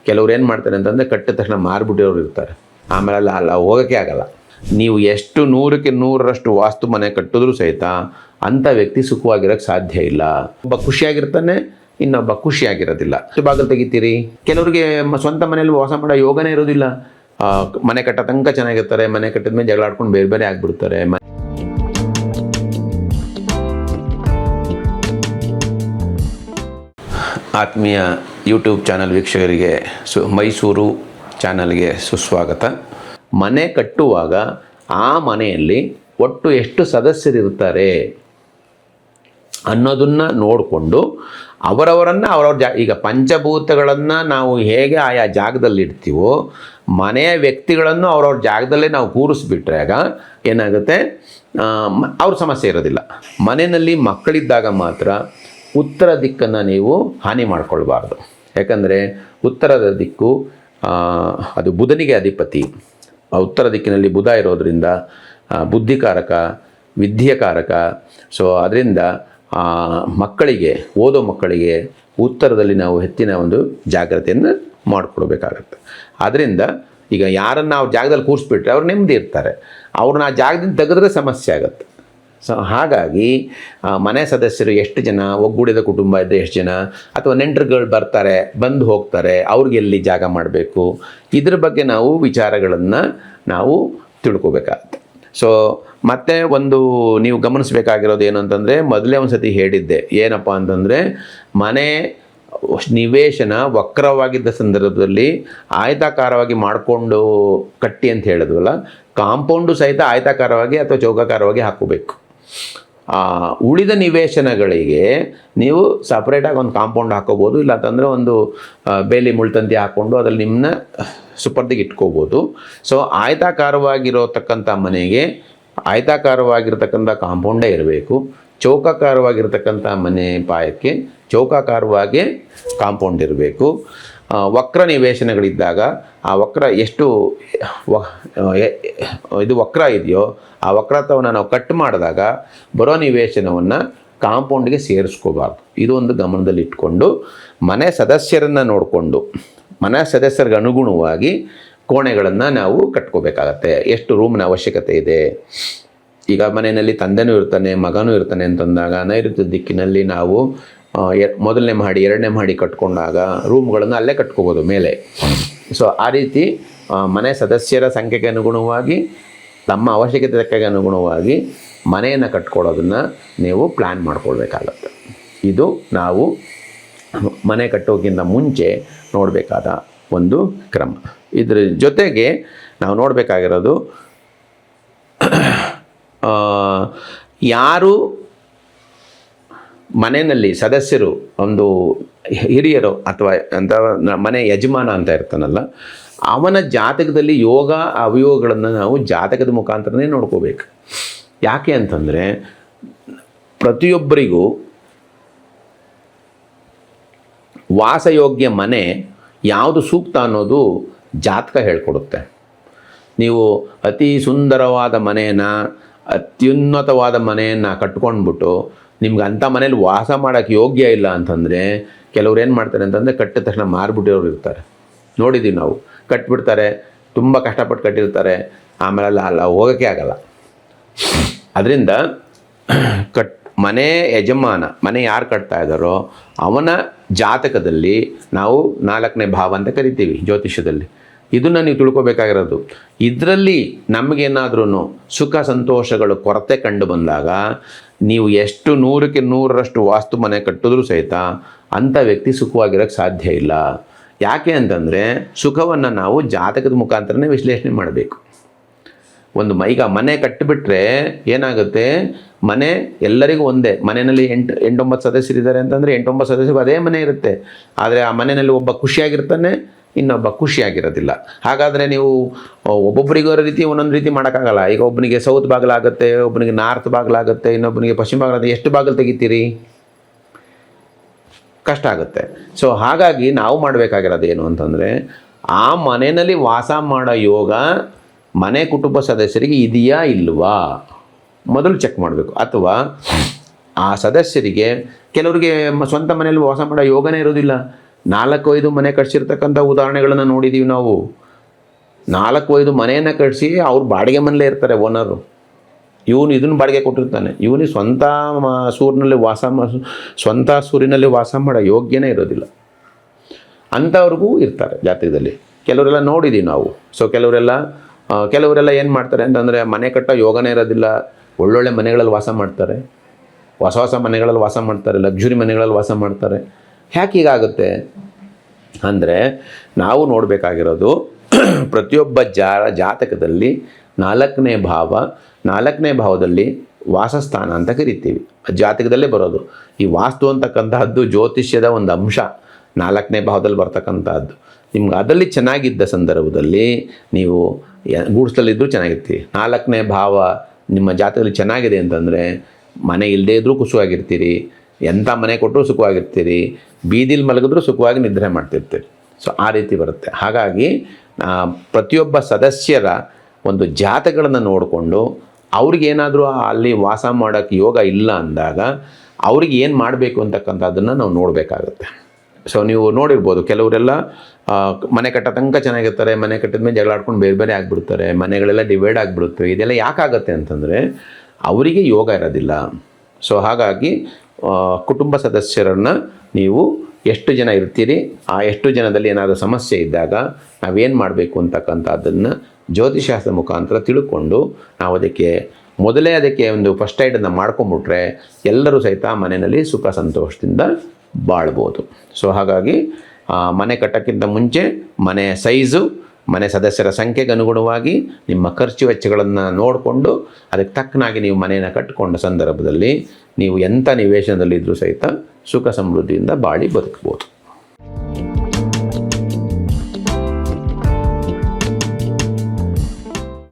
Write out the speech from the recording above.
ಕೆಲವ್ರು ಏನು ಮಾಡ್ತಾರೆ ಅಂತಂದರೆ ಕಟ್ಟಿದ ತಕ್ಷಣ ಮಾರ್ಬಿಟ್ಟಿರೋರು ಇರ್ತಾರೆ, ಆಮೇಲೆ ಅಲ್ಲ ಹೋಗೋಕ್ಕೆ ಆಗಲ್ಲ. ನೀವು ಎಷ್ಟು 100ಕ್ಕೆ 100ರಷ್ಟು ವಾಸ್ತು ಮನೆ ಕಟ್ಟಿದ್ರೂ ಸಹಿತ ಅಂಥ ವ್ಯಕ್ತಿ ಸುಖವಾಗಿರೋಕ್ಕೆ ಸಾಧ್ಯ ಇಲ್ಲ. ಒಬ್ಬ ಖುಷಿಯಾಗಿರ್ತಾನೆ, ಇನ್ನೊಬ್ಬ ಖುಷಿಯಾಗಿರೋದಿಲ್ಲ. ಬಾಗಿಲು ತೆಗಿತೀರಿ. ಕೆಲವರಿಗೆ ಸ್ವಂತ ಮನೇಲಿ ವಾಸ ಮಾಡೋ ಯೋಗನೇ ಇರೋದಿಲ್ಲ. ಮನೆ ಕಟ್ಟೋ ತನಕ ಚೆನ್ನಾಗಿರ್ತಾರೆ, ಮನೆ ಕಟ್ಟಿದ ಮೇಲೆ ಜಗಳ ಆಡ್ಕೊಂಡು ಬೇರೆ ಬೇರೆ ಆಗಿಬಿಡ್ತಾರೆ. ಆತ್ಮೀಯ ಯೂಟ್ಯೂಬ್ ಚಾನಲ್ ವೀಕ್ಷಕರಿಗೆ ಮೈಸೂರು ಚಾನಲ್ಗೆ ಸುಸ್ವಾಗತ. ಮನೆ ಕಟ್ಟುವಾಗ ಆ ಮನೆಯಲ್ಲಿ ಒಟ್ಟು ಎಷ್ಟು ಸದಸ್ಯರಿರ್ತಾರೆ ಅನ್ನೋದನ್ನು ನೋಡಿಕೊಂಡು ಅವರವರನ್ನು ಈಗ ಪಂಚಭೂತಗಳನ್ನು ನಾವು ಹೇಗೆ ಆಯಾ ಜಾಗದಲ್ಲಿ ಇಡ್ತೀವೋ ಮನೆಯ ವ್ಯಕ್ತಿಗಳನ್ನು ಅವ್ರವ್ರ ಜಾಗದಲ್ಲೇ ನಾವು ಕೂರಿಸ್ಬಿಟ್ರೆ ಆಗ ಏನಾಗುತ್ತೆ, ಅವ್ರ ಸಮಸ್ಯೆ ಇರೋದಿಲ್ಲ. ಮನೆಯಲ್ಲಿ ಮಕ್ಕಳಿದ್ದಾಗ ಮಾತ್ರ ಉತ್ತರ ದಿಕ್ಕನ್ನು ನೀವು ಹಾನಿ ಮಾಡಿಕೊಳ್ಬಾರ್ದು. ಯಾಕಂದರೆ ಉತ್ತರದ ದಿಕ್ಕು ಅದು ಬುಧನಿಗೆ ಅಧಿಪತಿ. ಉತ್ತರ ದಿಕ್ಕಿನಲ್ಲಿ ಬುಧ ಇರೋದರಿಂದ ಬುದ್ಧಿಕಾರಕ, ವಿದ್ಯೆಕಾರಕ. ಸೊ ಅದರಿಂದ ಮಕ್ಕಳಿಗೆ, ಓದೋ ಮಕ್ಕಳಿಗೆ ಉತ್ತರದಲ್ಲಿ ನಾವು ಹೆಚ್ಚಿನ ಒಂದು ಜಾಗ್ರತೆಯನ್ನು ಮಾಡಿಕೊಡ್ಬೇಕಾಗತ್ತೆ. ಆದ್ದರಿಂದ ಈಗ ಯಾರನ್ನು ಅವ್ರ ಜಾಗದಲ್ಲಿ ಕೂರಿಸ್ಬಿಟ್ರೆ ಅವ್ರು ನೆಮ್ಮದಿ ಇರ್ತಾರೆ, ಅವ್ರನ್ನ ಆ ಜಾಗದಿಂದ ತೆಗೆದ್ರೆ ಸಮಸ್ಯೆ ಆಗುತ್ತೆ. ಸೊ ಹಾಗಾಗಿ ಮನೆ ಸದಸ್ಯರು ಎಷ್ಟು ಜನ, ಒಗ್ಗೂಡಿದ ಕುಟುಂಬ ಇದ್ದರೆ ಎಷ್ಟು ಜನ, ಅಥವಾ ನೆಂಟರುಗಳು ಬರ್ತಾರೆ ಬಂದು ಹೋಗ್ತಾರೆ, ಅವ್ರಿಗೆ ಎಲ್ಲಿ ಜಾಗ ಮಾಡಬೇಕು, ಇದ್ರ ಬಗ್ಗೆ ನಾವು ವಿಚಾರಗಳನ್ನು ನಾವು ತಿಳ್ಕೊಬೇಕಾಗತ್ತೆ. ಸೊ ಮತ್ತೆ ಒಂದು ನೀವು ಗಮನಿಸಬೇಕಾಗಿರೋದು ಏನು ಅಂತಂದರೆ, ಮೊದಲೇ ಒಂದು ಸತಿ ಹೇಳಿದ್ದೆ, ಏನಪ್ಪ ಅಂತಂದರೆ ಮನೆ ನಿವೇಶನ ವಕ್ರವಾಗಿದ್ದ ಸಂದರ್ಭದಲ್ಲಿ ಆಯತಾಕಾರವಾಗಿ ಮಾಡಿಕೊಂಡು ಕಟ್ಟಿ ಅಂತ ಹೇಳಿದ್ವಲ್ಲ, ಕಾಂಪೌಂಡು ಸಹಿತ ಆಯತಾಕಾರವಾಗಿ ಅಥವಾ ಚೌಕಾಕಾರವಾಗಿ ಹಾಕೋಬೇಕು. ಉಳಿದ ನಿವೇಶನಗಳಿಗೆ ನೀವು ಸಪ್ರೇಟಾಗಿ ಒಂದು ಕಾಂಪೌಂಡ್ ಹಾಕೋಬೋದು, ಇಲ್ಲ ಅಂತಂದರೆ ಒಂದು ಬೇಲಿ ಮುಳ್ತಂತಿ ಹಾಕ್ಕೊಂಡು ಅದರಲ್ಲಿ ನಿಮ್ಮನ್ನ ಸುಪರ್ದಿಗೆ ಇಟ್ಕೋಬೋದು. ಸೊ ಆಯತಾಕಾರವಾಗಿರತಕ್ಕಂಥ ಮನೆಗೆ ಆಯತಾಕಾರವಾಗಿರ್ತಕ್ಕಂಥ ಕಾಂಪೌಂಡೇ ಇರಬೇಕು. ಚೌಕಾಕಾರವಾಗಿರ್ತಕ್ಕಂಥ ಮನೆ ಪಾಯಕ್ಕೆ ಚೌಕಾಕಾರವಾಗಿ ಕಾಂಪೌಂಡ್ ಇರಬೇಕು. ವಕ್ರ ನಿವೇಶನಗಳಿದ್ದಾಗ ಆ ವಕ್ರ ಎಷ್ಟು ಇದು ವಕ್ರ ಇದೆಯೋ ಆ ವಕ್ರತ್ವವನ್ನು ನಾವು ಕಟ್ ಮಾಡಿದಾಗ ಬರೋ ನಿವೇಶನವನ್ನು ಕಾಂಪೌಂಡ್ಗೆ ಸೇರಿಸ್ಕೋಬಾರ್ದು. ಇದು ಒಂದು ಗಮನದಲ್ಲಿ ಇಟ್ಕೊಂಡು ಮನೆ ಸದಸ್ಯರನ್ನು ನೋಡಿಕೊಂಡು ಮನೆ ಸದಸ್ಯರಿಗೆ ಅನುಗುಣವಾಗಿ ಕೋಣೆಗಳನ್ನು ನಾವು ಕಟ್ಕೋಬೇಕಾಗತ್ತೆ. ಎಷ್ಟು ರೂಮ್ನ ಅವಶ್ಯಕತೆ ಇದೆ. ಈಗ ಮನೆಯಲ್ಲಿ ತಂದೆನೂ ಇರ್ತಾನೆ, ಮಗನೂ ಇರ್ತಾನೆ ಅಂತಂದಾಗ ನೈಋತ್ಯ ದಿಕ್ಕಿನಲ್ಲಿ ನಾವು ಮೊದಲನೇ ಮಹಡಿ, ಎರಡನೇ ಮಹಡಿ ಕಟ್ಕೊಂಡಾಗ ರೂಮ್ಗಳನ್ನು ಅಲ್ಲೇ ಕಟ್ಕೋಬೋದು ಮೇಲೆ. ಸೊ ಆ ರೀತಿ ಮನೆ ಸದಸ್ಯರ ಸಂಖ್ಯೆಗೆ ಅನುಗುಣವಾಗಿ, ತಮ್ಮ ಅವಶ್ಯಕತೆ ತಕ್ಕಗೆ ಅನುಗುಣವಾಗಿ ಮನೆಯನ್ನು ಕಟ್ಕೊಳ್ಳೋದನ್ನು ನೀವು ಪ್ಲ್ಯಾನ್ ಮಾಡ್ಕೊಳ್ಬೇಕಾಗತ್ತೆ. ಇದು ನಾವು ಮನೆ ಕಟ್ಟೋಕ್ಕಿಂತ ಮುಂಚೆ ನೋಡಬೇಕಾದ ಒಂದು ಕ್ರಮ. ಇದ್ರ ಜೊತೆಗೆ ನಾವು ನೋಡಬೇಕಾಗಿರೋದು, ಯಾರು ಮನೆಯಲ್ಲಿ ಸದಸ್ಯರು, ಒಂದು ಹಿರಿಯರು ಅಥವಾ ಅಂತ ಮನೆ ಯಜಮಾನ ಅಂತ ಇರ್ತಾನಲ್ಲ, ಅವನ ಜಾತಕದಲ್ಲಿ ಯೋಗ ಅವಯೋಗಗಳನ್ನು ನಾವು ಜಾತಕದ ಮುಖಾಂತರನೇ ನೋಡ್ಕೋಬೇಕು. ಯಾಕೆ ಅಂತಂದರೆ ಪ್ರತಿಯೊಬ್ಬರಿಗೂ ವಾಸಯೋಗ್ಯ ಮನೆ ಯಾವುದು ಸೂಕ್ತ ಅನ್ನೋದು ಜಾತಕ ಹೇಳ್ಕೊಡುತ್ತೆ. ನೀವು ಅತಿ ಸುಂದರವಾದ ಮನೆಯನ್ನು, ಅತ್ಯುನ್ನತವಾದ ಮನೆಯನ್ನು ಕಟ್ಕೊಂಡ್ಬಿಟ್ಟು ನಿಮ್ಗೆ ಅಂಥ ಮನೇಲಿ ವಾಸ ಮಾಡೋಕ್ಕೆ ಯೋಗ್ಯ ಇಲ್ಲ ಅಂತಂದರೆ ಕೆಲವ್ರು ಏನು ಮಾಡ್ತಾರೆ ಅಂತಂದರೆ ಕಟ್ಟಿದ ತಕ್ಷಣ ಮಾರ್ಬಿಟ್ಟಿರೋರು ಇರ್ತಾರೆ, ನೋಡಿದ್ದೀವಿ ನಾವು. ಕಟ್ಬಿಡ್ತಾರೆ, ತುಂಬ ಕಷ್ಟಪಟ್ಟು ಕಟ್ಟಿರ್ತಾರೆ, ಆಮೇಲೆ ಅಲ್ಲ ಹೋಗೋಕ್ಕೆ ಆಗಲ್ಲ. ಅದರಿಂದ ಮನೆ ಯಜಮಾನ, ಮನೆ ಯಾರು ಕಟ್ತಾ ಇದ್ದಾರೋ ಅವನ ಜಾತಕದಲ್ಲಿ ನಾವು 4ನೇ ಭಾವ ಅಂತ ಕರಿತೀವಿ ಜ್ಯೋತಿಷ್ಯದಲ್ಲಿ. ಇದನ್ನು ನೀವು ತಿಳ್ಕೊಬೇಕಾಗಿರೋದು. ಇದರಲ್ಲಿ ನಮಗೇನಾದ್ರೂ ಸುಖ ಸಂತೋಷಗಳು ಕೊರತೆ ಕಂಡು ಬಂದಾಗ ನೀವು ಎಷ್ಟು 100ಕ್ಕೆ 100ರಷ್ಟು ವಾಸ್ತು ಮನೆ ಕಟ್ಟಿದ್ರೂ ಸಹಿತ ಅಂಥ ವ್ಯಕ್ತಿ ಸುಖವಾಗಿರೋಕ್ಕೆ ಸಾಧ್ಯ ಇಲ್ಲ. ಯಾಕೆ ಅಂತಂದರೆ ಸುಖವನ್ನು ನಾವು ಜಾತಕದ ಮುಖಾಂತರನೇ ವಿಶ್ಲೇಷಣೆ ಮಾಡಬೇಕು. ಒಂದು ಈಗ ಮನೆ ಕಟ್ಟಿಬಿಟ್ರೆ ಏನಾಗುತ್ತೆ, ಮನೆ ಎಲ್ಲರಿಗೂ ಒಂದೇ. ಮನೆಯಲ್ಲಿ 8-9 ಸದಸ್ಯರಿದ್ದಾರೆ ಅಂತಂದರೆ 8-9 ಸದಸ್ಯರಿಗೂ ಅದೇ ಮನೆ ಇರುತ್ತೆ. ಆದರೆ ಆ ಮನೆಯಲ್ಲಿ ಒಬ್ಬ ಖುಷಿಯಾಗಿರ್ತಾನೆ, ಇನ್ನೊಬ್ಬ ಖುಷಿಯಾಗಿರೋದಿಲ್ಲ. ಹಾಗಾದರೆ ನೀವು ಒಬ್ಬೊಬ್ಬರಿಗೂ ರೀತಿ ಒಂದೊಂದು ರೀತಿ ಮಾಡೋಕ್ಕಾಗಲ್ಲ. ಈಗ ಒಬ್ಬನಿಗೆ ಸೌತ್ ಬಾಗಿಲಾಗುತ್ತೆ, ಒಬ್ಬನಿಗೆ ನಾರ್ತ್ ಬಾಗಿಲಾಗುತ್ತೆ, ಇನ್ನೊಬ್ಬನಿಗೆ ಪಶ್ಚಿಮ ಬಾಗಿಲಾಗುತ್ತೆ. ಎಷ್ಟು ಬಾಗಿಲು ತೆಗಿತೀರಿ? ಕಷ್ಟ ಆಗುತ್ತೆ. ಸೊ ಹಾಗಾಗಿ ನಾವು ಮಾಡಬೇಕಾಗಿರೋದು ಏನು ಅಂತಂದರೆ, ಆ ಮನೆಯಲ್ಲಿ ವಾಸ ಮಾಡೋ ಯೋಗ ಮನೆ ಕುಟುಂಬ ಸದಸ್ಯರಿಗೆ ಇದೆಯಾ ಇಲ್ವಾ ಮೊದಲು ಚೆಕ್ ಮಾಡಬೇಕು. ಅಥವಾ ಆ ಸದಸ್ಯರಿಗೆ ಕೆಲವರಿಗೆ ಸ್ವಂತ ಮನೆಯಲ್ಲಿ ವಾಸ ಮಾಡೋ ಯೋಗನೇ ಇರೋದಿಲ್ಲ, 4-5 ಮನೆ ಕಟ್ಸಿರ್ತಕ್ಕಂಥ ಉದಾಹರಣೆಗಳನ್ನು ನೋಡಿದ್ದೀವಿ ನಾವು. 4-5 ಮನೆಯನ್ನು ಕಟ್ಟಿಸಿ ಅವ್ರು ಬಾಡಿಗೆ ಮನೇಲೇ ಇರ್ತಾರೆ ಓನರು. ಇವನು ಇದನ್ನು ಬಾಡಿಗೆ ಕೊಟ್ಟಿರ್ತಾನೆ. ಇವನಿಗೆ ಸ್ವಂತ ಸೂರಿನಲ್ಲಿ ವಾಸ ಮಾಡೋ ಯೋಗ್ಯನೇ ಇರೋದಿಲ್ಲ. ಅಂಥವ್ರಿಗೂ ಇರ್ತಾರೆ ಜಾತಕದಲ್ಲಿ. ಕೆಲವರೆಲ್ಲ ನೋಡಿದ್ದೀವಿ ನಾವು. ಸೊ ಕೆಲವರೆಲ್ಲ ಏನು ಮಾಡ್ತಾರೆ ಅಂತಂದರೆ ಮನೆ ಕಟ್ಟೋ ಯೋಗನೇ ಇರೋದಿಲ್ಲ. ಒಳ್ಳೊಳ್ಳೆ ಮನೆಗಳಲ್ಲಿ ವಾಸ ಮಾಡ್ತಾರೆ, ಹೊಸ ಮನೆಗಳಲ್ಲಿ ವಾಸ ಮಾಡ್ತಾರೆ, ಲಕ್ಸುರಿ ಮನೆಗಳಲ್ಲಿ ವಾಸ ಮಾಡ್ತಾರೆ. ಯಾಕೆ ಹೀಗಾಗುತ್ತೆ ಅಂದರೆ ನಾವು ನೋಡಬೇಕಾಗಿರೋದು ಪ್ರತಿಯೊಬ್ಬ ಜಾತಕದಲ್ಲಿ 4ನೇ ಭಾವದಲ್ಲಿ ವಾಸಸ್ಥಾನ ಅಂತ ಕರಿತೀವಿ. ಜಾತಕದಲ್ಲೇ ಬರೋದು. ಈ ವಾಸ್ತು ಅಂತಕ್ಕಂತಹದ್ದು ಜ್ಯೋತಿಷ್ಯದ ಒಂದು ಅಂಶ. 4ನೇ ಭಾವದಲ್ಲಿ ಬರ್ತಕ್ಕಂಥದ್ದು. ನಿಮ್ಗೆ ಅದರಲ್ಲಿ ಚೆನ್ನಾಗಿದ್ದ ಸಂದರ್ಭದಲ್ಲಿ ನೀವು ಗೂಡ್ಸ್ದಲ್ಲಿದ್ದರೂ ಚೆನ್ನಾಗಿರ್ತೀವಿ. 4ನೇ ಭಾವ ನಿಮ್ಮ ಜಾತಕದಲ್ಲಿ ಚೆನ್ನಾಗಿದೆ ಅಂತಂದರೆ ಮನೆ ಇಲ್ಲದೇ ಇದ್ದರೂ ಸುಖವಾಗಿರ್ತೀರಿ, ಎಂಥ ಮನೆ ಕೊಟ್ಟರೂ ಸುಖವಾಗಿರ್ತೀರಿ, ಬೀದಿಲಿ ಮಲಗಿದ್ರೂ ಸುಖವಾಗಿ ನಿದ್ರೆ ಮಾಡ್ತಿರ್ತೀರಿ. ಸೊ ಆ ರೀತಿ ಬರುತ್ತೆ. ಹಾಗಾಗಿ ಪ್ರತಿಯೊಬ್ಬ ಸದಸ್ಯರ ಒಂದು ಜಾತಕಗಳನ್ನು ನೋಡಿಕೊಂಡು ಅವ್ರಿಗೇನಾದರೂ ಅಲ್ಲಿ ವಾಸ ಮಾಡೋಕ್ಕೆ ಯೋಗ ಇಲ್ಲ ಅಂದಾಗ ಅವ್ರಿಗೆ ಏನು ಮಾಡಬೇಕು ಅಂತಕ್ಕಂಥದ್ದನ್ನು ನಾವು ನೋಡಬೇಕಾಗತ್ತೆ. ಸೊ ನೀವು ನೋಡಿರ್ಬೋದು, ಕೆಲವರೆಲ್ಲ ಮನೆ ಕಟ್ಟೋ ತನಕ ಚೆನ್ನಾಗಿರ್ತಾರೆ, ಮನೆ ಕಟ್ಟಿದ ಮೇಲೆ ಜಗಳ ಆಡ್ಕೊಂಡು ಬೇರೆ ಆಗಿಬಿಡ್ತಾರೆ, ಮನೆಗಳೆಲ್ಲ ಡಿವೈಡ್ ಆಗಿಬಿಡುತ್ತೆ. ಇದೆಲ್ಲ ಯಾಕಾಗತ್ತೆ ಅಂತಂದರೆ ಅವರಿಗೆ ಯೋಗ ಇರೋದಿಲ್ಲ. ಸೊ ಹಾಗಾಗಿ ಕುಟುಂಬ ಸದಸ್ಯರನ್ನು ನೀವು ಎಷ್ಟು ಜನ ಇರ್ತೀರಿ, ಆ ಎಷ್ಟು ಜನದಲ್ಲಿ ಏನಾದರೂ ಸಮಸ್ಯೆ ಇದ್ದಾಗ ನಾವೇನು ಮಾಡಬೇಕು ಅಂತಕ್ಕಂಥದ್ದನ್ನು ಜ್ಯೋತಿಷಾಸ್ತ್ರ ಮುಖಾಂತರ ತಿಳ್ಕೊಂಡು ನಾವು ಅದಕ್ಕೆ ಒಂದು ಫಸ್ಟ್ ಏಡನ್ನು ಮಾಡ್ಕೊಂಬಿಟ್ರೆ ಎಲ್ಲರೂ ಸಹಿತ ಮನೆಯಲ್ಲಿ ಸುಖ ಸಂತೋಷದಿಂದ ಬಾಳ್ಬೋದು. ಸೊ ಹಾಗಾಗಿ ಮನೆ ಕಟ್ಟೋಕ್ಕಿಂತ ಮುಂಚೆ ಮನೆಯ ಸೈಜು, ಮನೆ ಸದಸ್ಯರ ಸಂಖ್ಯೆಗೆ ಅನುಗುಣವಾಗಿ ನಿಮ್ಮ ಖರ್ಚು ವೆಚ್ಚಗಳನ್ನು ನೋಡಿಕೊಂಡು ಅದಕ್ಕೆ ತಕ್ಕನಾಗಿ ನೀವು ಮನೆಯನ್ನು ಕಟ್ಟಿಕೊಂಡ ಸಂದರ್ಭದಲ್ಲಿ ನೀವು ಎಂಥ ನಿವೇಶನದಲ್ಲಿದ್ದರೂ ಸಹಿತ ಸುಖ ಸಮೃದ್ಧಿಯಿಂದ ಬಾಳಿ ಬದುಕ್ಬೋದು.